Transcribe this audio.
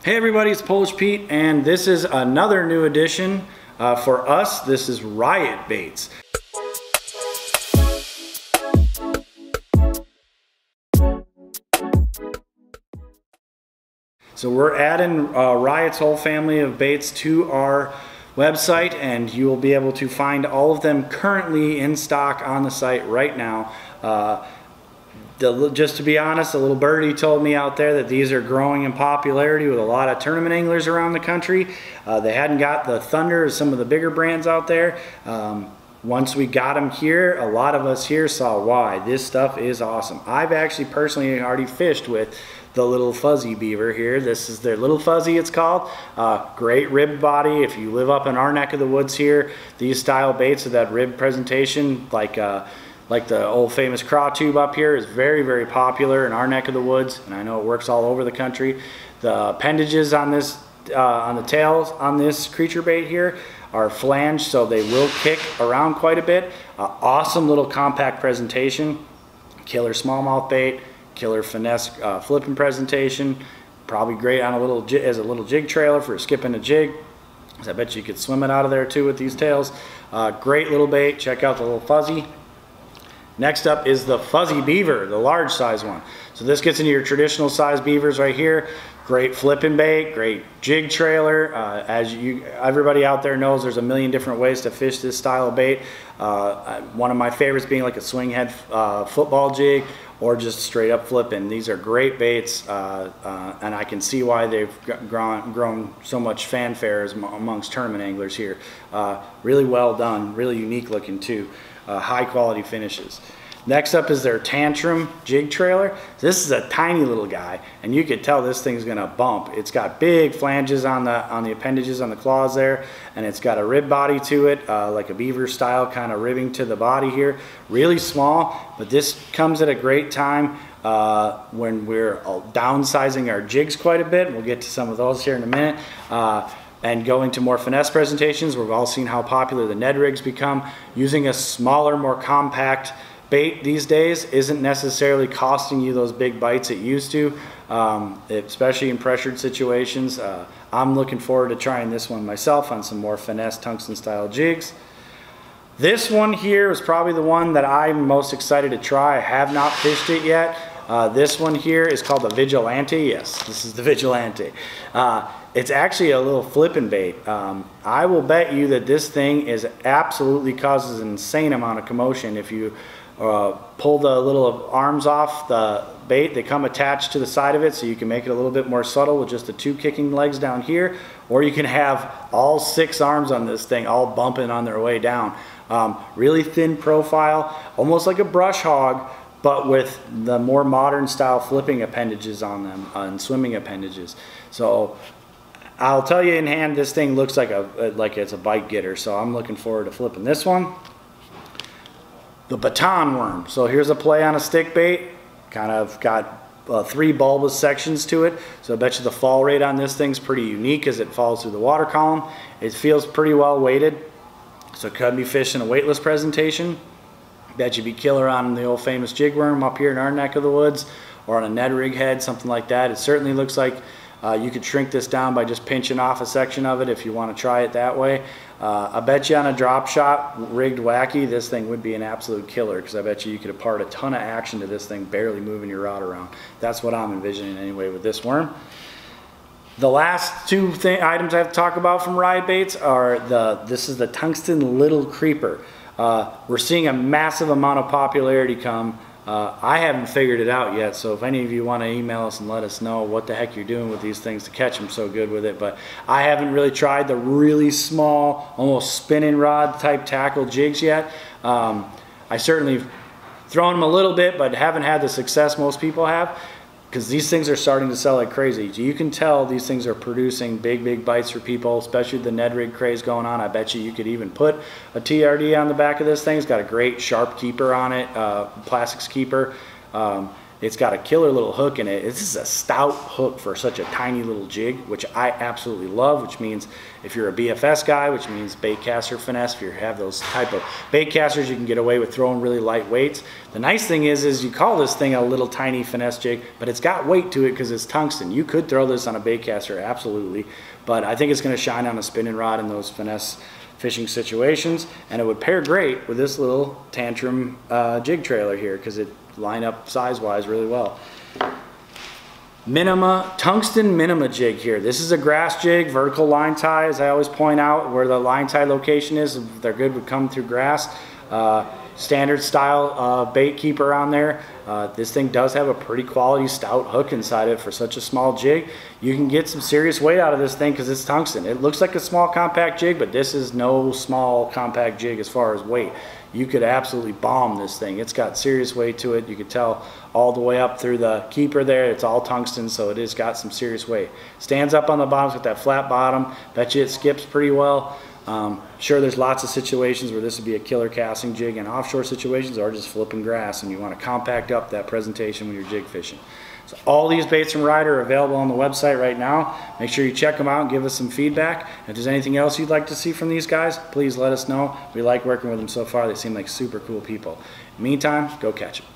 Hey everybody, it's Polish Pete, and this is another new addition for us. This is Riot baits. So we're adding Riot's whole family of baits to our website, and you will be able to find all of them currently in stock on the site right now. Just to be honest, a little birdie told me out there that these are growing in popularity with a lot of tournament anglers around the country. They hadn't got the thunder of some of the bigger brands out there. Once we got them here, a lot of us here saw why. This stuff is awesome. I've actually personally already fished with the little fuzzy beaver here. This is their little fuzzy, it's called. Great rib body. If you live up in our neck of the woods here, these style baits with that rib presentation, like the old famous craw tube up here, is very, very popular in our neck of the woods, and I know it works all over the country. The appendages on this, on the tails on this creature bait here are flanged, so they will kick around quite a bit. Awesome little compact presentation, killer smallmouth bait, killer finesse flipping presentation. Probably great on as a little jig trailer for skipping a jig. I bet you could swim it out of there too with these tails. Great little bait. Check out the little fuzzy. Next up is the fuzzy beaver, the large size one. So this gets into your traditional size beavers right here. Great flipping bait, great jig trailer. Everybody out there knows there's a million different ways to fish this style of bait. One of my favorites being like a swing head football jig or just straight up flipping. These are great baits, and I can see why they've grown so much fanfare amongst tournament anglers here. Really well done, really unique looking too. High quality finishes. Next up is their Tantrum jig trailer. This is a tiny little guy, and you could tell this thing's gonna bump. It's got big flanges on the appendages on the claws there, and it's got a rib body to it, like a beaver style kind of ribbing to the body here. Really small, but this comes at a great time when we're downsizing our jigs quite a bit. We'll get to some of those here in a minute. And going to more finesse presentations. We've all seen how popular the Ned rigs become. Using a smaller, more compact bait these days isn't necessarily costing you those big bites it used to, especially in pressured situations. I'm looking forward to trying this one myself on some more finesse tungsten style jigs. This one here is probably the one that I'm most excited to try. I have not fished it yet. This one here is called the Vigilante. Yes, this is the Vigilante. It's actually a little flipping bait. I will bet you that this thing absolutely causes an insane amount of commotion. If you pull the little arms off the bait, they come attached to the side of it, so you can make it a little bit more subtle with just the two kicking legs down here, or you can have all 6 arms on this thing all bumping on their way down. Really thin profile, almost like a brush hog, but with the more modern style flipping appendages on them and swimming appendages. So I'll tell you in hand, this thing looks like it's a bite getter, so I'm looking forward to flipping this one. The Baton Worm. So here's a play on a stick bait, kind of got 3 bulbous sections to it, so I bet you the fall rate on this thing's pretty unique as it falls through the water column. It feels pretty well weighted, so it could be fished in a weightless presentation. Bet you'd be killer on the old famous jig worm up here in our neck of the woods, or on a Ned rig head, something like that. It certainly looks like you could shrink this down by just pinching off a section of it if you want to try it that way. I bet you on a drop shot rigged wacky, this thing would be an absolute killer, because I bet you could impart a ton of action to this thing barely moving your rod around. That's what I'm envisioning anyway with this worm. The last 2 items I have to talk about from Riot baits are this is the Tungsten Little Creeper. We're seeing a massive amount of popularity come. I haven't figured it out yet, so if any of you want to email us and let us know what the heck you're doing with these things to catch them so good with it, but I haven't really tried the really small, almost spinning rod type tackle jigs yet. I certainly thrown them a little bit, but haven't had the success most people have, because these things are starting to sell like crazy. You can tell these things are producing big bites for people, especially the Ned rig craze going on. I bet you could even put a TRD on the back of this thing. It's got a great sharp keeper on it, plastics keeper. It's got a killer little hook in it. This is a stout hook for such a tiny little jig, which I absolutely love, which means if you're a BFS guy, which means bait caster finesse, if you have those type of bait casters, you can get away with throwing really light weights. The nice thing is you call this thing a little tiny finesse jig, but it's got weight to it because it's tungsten. You could throw this on a bait caster, absolutely, but I think it's going to shine on a spinning rod in those finesse fishing situations, and it would pair great with this little Tantrum jig trailer here because it line up size-wise really well. Tungsten minima jig here. This is a grass jig, vertical line tie, as I always point out, where the line tie location is. If they're good, would come through grass. Standard style bait keeper on there. This thing does have a pretty quality stout hook inside it for such a small jig. You can get some serious weight out of this thing because it's tungsten. It looks like a small compact jig, but this is no small compact jig as far as weight. You could absolutely bomb this thing. It's got serious weight to it. You could tell all the way up through the keeper there. It's all tungsten, so it has got some serious weight. Stands up on the bottom with that flat bottom. Bet you it skips pretty well. Sure, there's lots of situations where this would be a killer casting jig, and offshore situations are just flipping grass, and you want to compact up that presentation when you're jig fishing. So all these baits from Riot are available on the website right now. Make sure you check them out and give us some feedback. If there's anything else you'd like to see from these guys, please let us know. We like working with them so far. They seem like super cool people. In the meantime, go catch them.